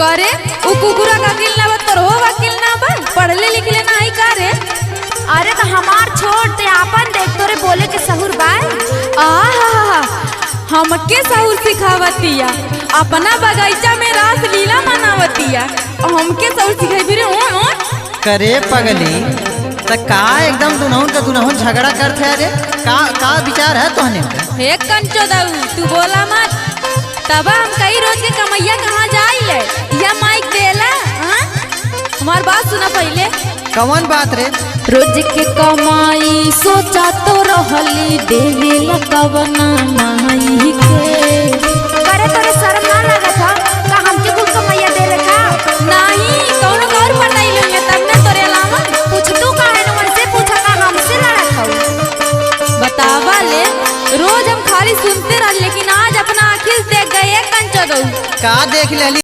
करे उ कुकुरा का वकील ना बा तोरो वकील ना बा पढ़ले लिखले ना आई करे। अरे तो हमार छोड़ ते आपन देख तोरे बोले के सहूर बाय। आहा हमके सहूर सिखावतिया अपना बगीचा में रास लीला मनावतिया और हमके सहूर सिखाई भी रे करे पगली त का एकदम दुनहुन झगड़ा करते अरे का विचार है तोहने हे कंचो दाऊ तू बोला मत तब हम कई रोज के कमैया कहाँ जाइले या माइक देला हमार बात सुना पहले। कौन बात रे? रोज के कमाई सोचा तो रहली देवे लकवना माई के। करे तोरे शर्म ना लगत ह का हमके कुल कमैया दे रखा नहीं कौनो और पटाई लेंगे तब ने तोरे अलावा पूछ तू काहे न हमसे पूछा का हमसे लड़त हऊ बतावा ले। रोज हम खाली सुनते रह लेकिन आज अपना आँखिं देख गए कंचो दऊ का देख लेली